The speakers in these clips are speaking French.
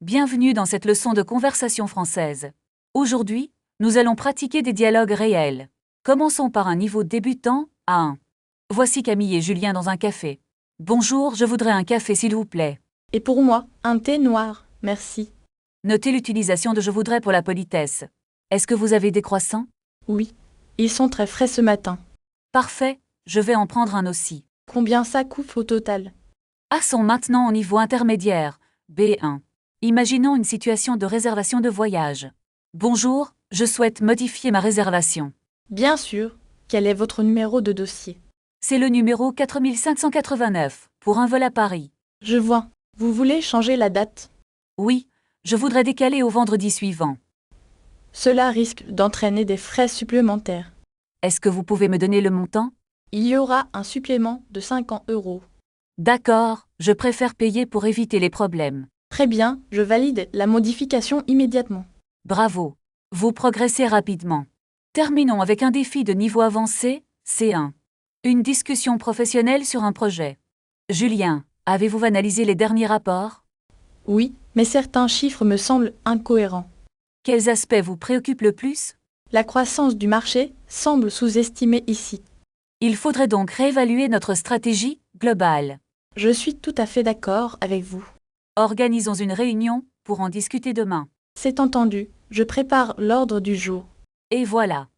Bienvenue dans cette leçon de conversation française. Aujourd'hui, nous allons pratiquer des dialogues réels. Commençons par un niveau débutant, A1. Voici Camille et Julien dans un café. Bonjour, je voudrais un café s'il vous plaît. Et pour moi, un thé noir, merci. Notez l'utilisation de je voudrais pour la politesse. Est-ce que vous avez des croissants? Oui, ils sont très frais ce matin. Parfait, je vais en prendre un aussi. Combien ça coûte au total? Passons maintenant au niveau intermédiaire, B1. Imaginons une situation de réservation de voyage. Bonjour, je souhaite modifier ma réservation. Bien sûr. Quel est votre numéro de dossier? C'est le numéro 4589, pour un vol à Paris. Je vois. Vous voulez changer la date? Oui, je voudrais décaler au vendredi suivant. Cela risque d'entraîner des frais supplémentaires. Est-ce que vous pouvez me donner le montant? Il y aura un supplément de 50 €. D'accord, je préfère payer pour éviter les problèmes. Très bien, je valide la modification immédiatement. Bravo, vous progressez rapidement. Terminons avec un défi de niveau avancé, C1. Une discussion professionnelle sur un projet. Julien, avez-vous analysé les derniers rapports? Oui, mais certains chiffres me semblent incohérents. Quels aspects vous préoccupent le plus? La croissance du marché semble sous-estimée ici. Il faudrait donc réévaluer notre stratégie globale. Je suis tout à fait d'accord avec vous. Organisons une réunion pour en discuter demain. C'est entendu, je prépare l'ordre du jour. Et voilà.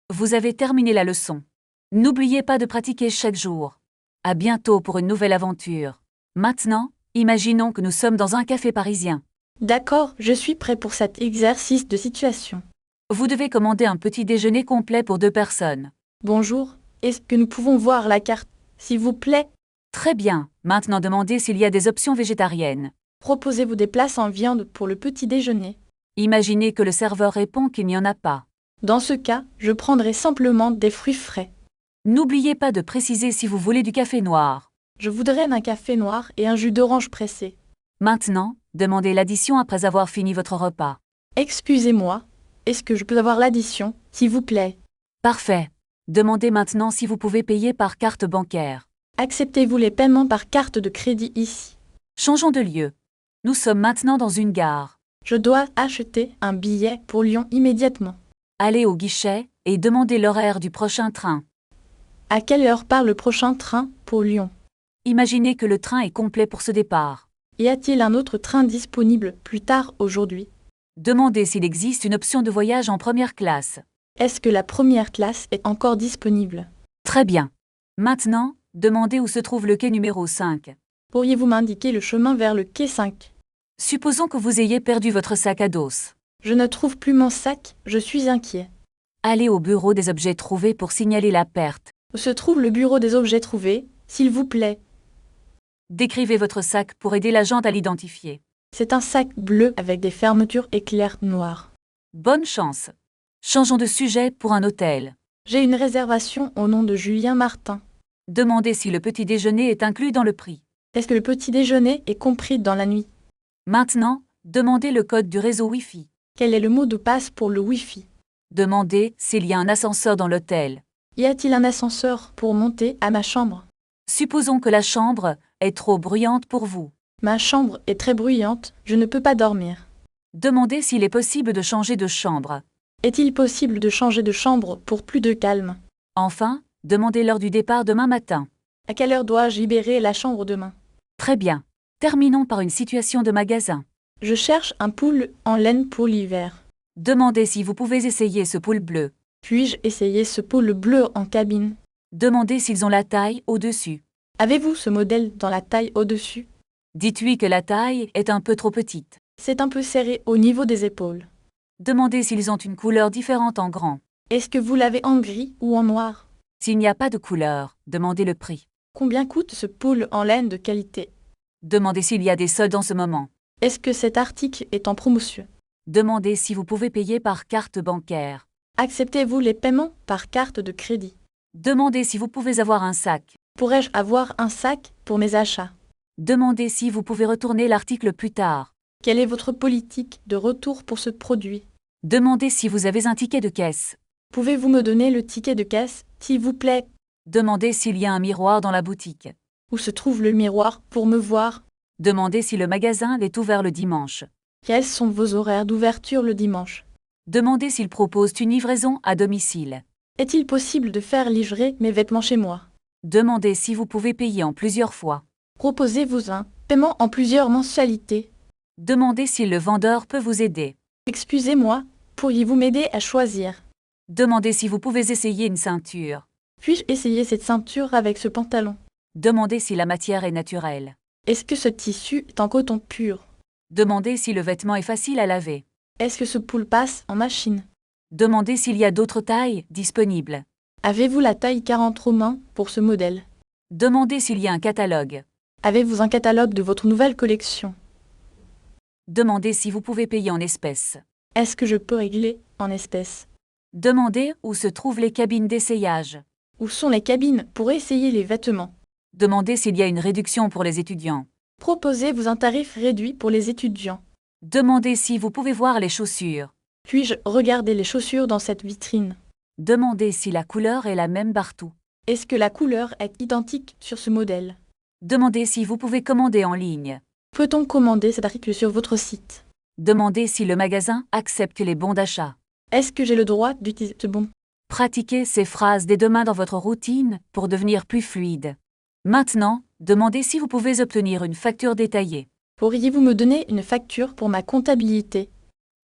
Vous avez terminé la leçon. N'oubliez pas de pratiquer chaque jour. À bientôt pour une nouvelle aventure. Maintenant, imaginons que nous sommes dans un café parisien. D'accord, je suis prêt pour cet exercice de situation. Vous devez commander un petit déjeuner complet pour 2 personnes. Bonjour, est-ce que nous pouvons voir la carte, s'il vous plaît? Très bien, maintenant demandez s'il y a des options végétariennes. Proposez-vous des plats sans viande pour le petit déjeuner? Imaginez que le serveur répond qu'il n'y en a pas. Dans ce cas, je prendrai simplement des fruits frais. N'oubliez pas de préciser si vous voulez du café noir. Je voudrais un café noir et un jus d'orange pressé. Maintenant, demandez l'addition après avoir fini votre repas. Excusez-moi, est-ce que je peux avoir l'addition, s'il vous plaît? Parfait. Demandez maintenant si vous pouvez payer par carte bancaire. Acceptez-vous les paiements par carte de crédit ici? Changeons de lieu. Nous sommes maintenant dans une gare. Je dois acheter un billet pour Lyon immédiatement. Allez au guichet et demandez l'horaire du prochain train. À quelle heure part le prochain train pour Lyon? Imaginez que le train est complet pour ce départ. Y a-t-il un autre train disponible plus tard aujourd'hui? Demandez s'il existe une option de voyage en première classe. Est-ce que la première classe est encore disponible? Très bien. Maintenant, demandez où se trouve le quai numéro 5. Pourriez-vous m'indiquer le chemin vers le quai 5? Supposons que vous ayez perdu votre sac à dos. Je ne trouve plus mon sac, je suis inquiet. Allez au bureau des objets trouvés pour signaler la perte. Où se trouve le bureau des objets trouvés, s'il vous plaît? Décrivez votre sac pour aider l'agent à l'identifier. C'est un sac bleu avec des fermetures éclair noires. Bonne chance. Changeons de sujet pour un hôtel. J'ai une réservation au nom de Julien Martin. Demandez si le petit déjeuner est inclus dans le prix. Est-ce que le petit déjeuner est compris dans la nuit? Maintenant, demandez le code du réseau Wi-Fi. Quel est le mot de passe pour le Wi-Fi? Demandez s'il y a un ascenseur dans l'hôtel. Y a-t-il un ascenseur pour monter à ma chambre? Supposons que la chambre est trop bruyante pour vous. Ma chambre est très bruyante, je ne peux pas dormir. Demandez s'il est possible de changer de chambre. Est-il possible de changer de chambre pour plus de calme? Enfin, demandez l'heure du départ demain matin. À quelle heure dois-je libérer la chambre demain? Très bien. Terminons par une situation de magasin. Je cherche un pull en laine pour l'hiver. Demandez si vous pouvez essayer ce pull bleu. Puis-je essayer ce pull bleu en cabine? Demandez s'ils ont la taille au-dessus. Avez-vous ce modèle dans la taille au-dessus? Dites-lui que la taille est un peu trop petite. C'est un peu serré au niveau des épaules. Demandez s'ils ont une couleur différente en grand. Est-ce que vous l'avez en gris ou en noir? S'il n'y a pas de couleur, demandez le prix. Combien coûte ce pull en laine de qualité? Demandez s'il y a des soldes en ce moment. Est-ce que cet article est en promotion? Demandez si vous pouvez payer par carte bancaire. Acceptez-vous les paiements par carte de crédit? Demandez si vous pouvez avoir un sac. Pourrais-je avoir un sac pour mes achats? Demandez si vous pouvez retourner l'article plus tard. Quelle est votre politique de retour pour ce produit? Demandez si vous avez un ticket de caisse. Pouvez-vous me donner le ticket de caisse, s'il vous plaît? Demandez s'il y a un miroir dans la boutique. Où se trouve le miroir pour me voir? Demandez si le magasin est ouvert le dimanche. Quels sont vos horaires d'ouverture le dimanche? Demandez s'ils proposent une livraison à domicile. Est-il possible de faire livrer mes vêtements chez moi? Demandez si vous pouvez payer en plusieurs fois. Proposez-vous un paiement en plusieurs mensualités? Demandez si le vendeur peut vous aider. Excusez-moi, pourriez-vous m'aider à choisir? Demandez si vous pouvez essayer une ceinture. Puis-je essayer cette ceinture avec ce pantalon? Demandez si la matière est naturelle. Est-ce que ce tissu est en coton pur? Demandez si le vêtement est facile à laver. Est-ce que ce pull passe en machine? Demandez s'il y a d'autres tailles disponibles. Avez-vous la taille 40 romain pour ce modèle? Demandez s'il y a un catalogue. Avez-vous un catalogue de votre nouvelle collection? Demandez si vous pouvez payer en espèces. Est-ce que je peux régler en espèces? Demandez où se trouvent les cabines d'essayage. Où sont les cabines pour essayer les vêtements? Demandez s'il y a une réduction pour les étudiants. Proposez-vous un tarif réduit pour les étudiants? Demandez si vous pouvez voir les chaussures. Puis-je regarder les chaussures dans cette vitrine? Demandez si la couleur est la même partout. Est-ce que la couleur est identique sur ce modèle? Demandez si vous pouvez commander en ligne. Peut-on commander cet article sur votre site? Demandez si le magasin accepte les bons d'achat. Est-ce que j'ai le droit d'utiliser ce bon? Pratiquez ces phrases dès demain dans votre routine pour devenir plus fluide. Maintenant, demandez si vous pouvez obtenir une facture détaillée. Pourriez-vous me donner une facture pour ma comptabilité?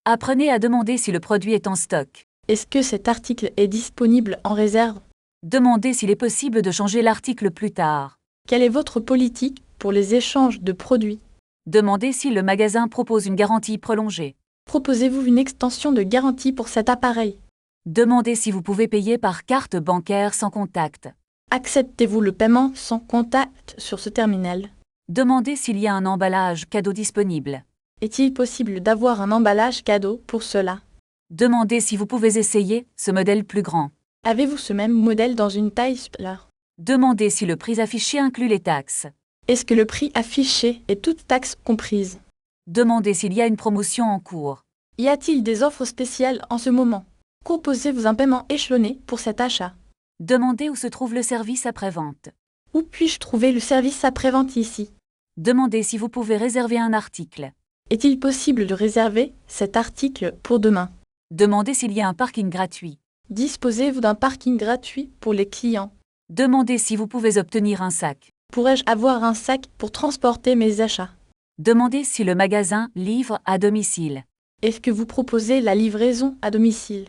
Apprenez à demander si le produit est en stock. Est-ce que cet article est disponible en réserve? Demandez s'il est possible de changer l'article plus tard. Quelle est votre politique pour les échanges de produits? Demandez si le magasin propose une garantie prolongée. Proposez-vous une extension de garantie pour cet appareil? Demandez si vous pouvez payer par carte bancaire sans contact. Acceptez-vous le paiement sans contact sur ce terminal? Demandez s'il y a un emballage cadeau disponible. Est-il possible d'avoir un emballage cadeau pour cela? Demandez si vous pouvez essayer ce modèle plus grand. Avez-vous ce même modèle dans une taille supérieure? Demandez si le prix affiché inclut les taxes. Est-ce que le prix affiché est toute taxe comprise? Demandez s'il y a une promotion en cours. Y a-t-il des offres spéciales en ce moment? Proposez-vous un paiement échelonné pour cet achat? Demandez où se trouve le service après-vente. Où puis-je trouver le service après-vente ici? Demandez si vous pouvez réserver un article. Est-il possible de réserver cet article pour demain? Demandez s'il y a un parking gratuit. Disposez-vous d'un parking gratuit pour les clients? Demandez si vous pouvez obtenir un sac. Pourrais-je avoir un sac pour transporter mes achats? Demandez si le magasin livre à domicile. Est-ce que vous proposez la livraison à domicile?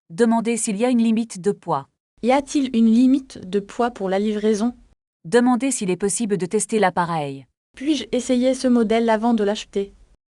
Demandez s'il y a une limite de poids. Y a-t-il une limite de poids pour la livraison? Demandez s'il est possible de tester l'appareil. Puis-je essayer ce modèle avant de l'acheter?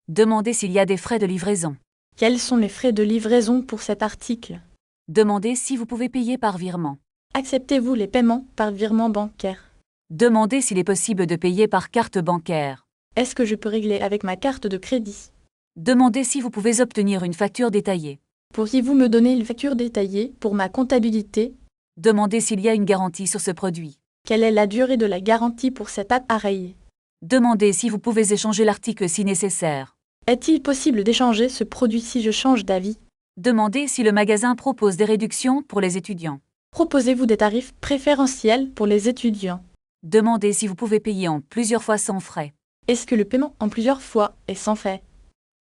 Demandez s'il y a des frais de livraison. Quels sont les frais de livraison pour cet article? Demandez si vous pouvez payer par virement. Acceptez-vous les paiements par virement bancaire? Demandez s'il est possible de payer par carte bancaire. Est-ce que je peux régler avec ma carte de crédit? Demandez si vous pouvez obtenir une facture détaillée. Pourriez-vous me donner une facture détaillée pour ma comptabilité? Demandez s'il y a une garantie sur ce produit. Quelle est la durée de la garantie pour cet appareil? Demandez si vous pouvez échanger l'article si nécessaire. Est-il possible d'échanger ce produit si je change d'avis? Demandez si le magasin propose des réductions pour les étudiants. Proposez-vous des tarifs préférentiels pour les étudiants? Demandez si vous pouvez payer en plusieurs fois sans frais. Est-ce que le paiement en plusieurs fois est sans frais?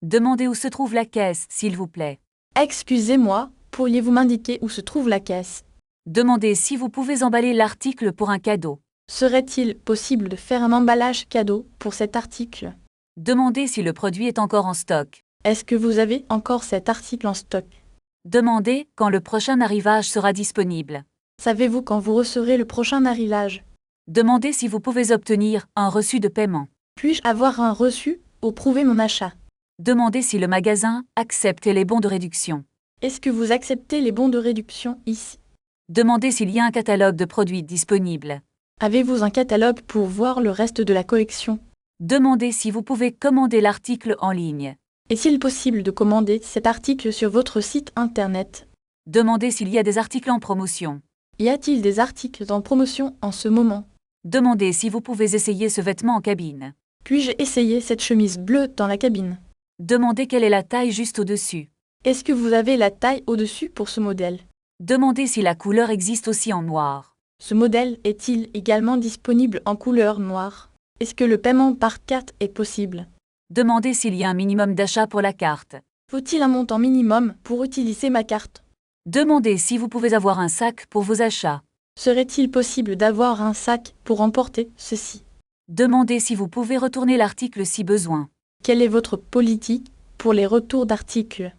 Demandez où se trouve la caisse, s'il vous plaît. Excusez-moi, pourriez-vous m'indiquer où se trouve la caisse? Demandez si vous pouvez emballer l'article pour un cadeau. Serait-il possible de faire un emballage cadeau pour cet article? Demandez si le produit est encore en stock. Est-ce que vous avez encore cet article en stock? Demandez quand le prochain arrivage sera disponible. Savez-vous quand vous recevrez le prochain arrivage? Demandez si vous pouvez obtenir un reçu de paiement. Puis-je avoir un reçu pour prouver mon achat? Demandez si le magasin accepte les bons de réduction. Est-ce que vous acceptez les bons de réduction ici? Demandez s'il y a un catalogue de produits disponible. Avez-vous un catalogue pour voir le reste de la collection? Demandez si vous pouvez commander l'article en ligne. Est-il possible de commander cet article sur votre site internet? Demandez s'il y a des articles en promotion. Y a-t-il des articles en promotion en ce moment? Demandez si vous pouvez essayer ce vêtement en cabine. Puis-je essayer cette chemise bleue dans la cabine? Demandez quelle est la taille juste au-dessus. Est-ce que vous avez la taille au-dessus pour ce modèle? Demandez si la couleur existe aussi en noir. Ce modèle est-il également disponible en couleur noire? Est-ce que le paiement par carte est possible? Demandez s'il y a un minimum d'achat pour la carte. Faut-il un montant minimum pour utiliser ma carte? Demandez si vous pouvez avoir un sac pour vos achats. Serait-il possible d'avoir un sac pour emporter ceci? Demandez si vous pouvez retourner l'article si besoin. Quelle est votre politique pour les retours d'articles?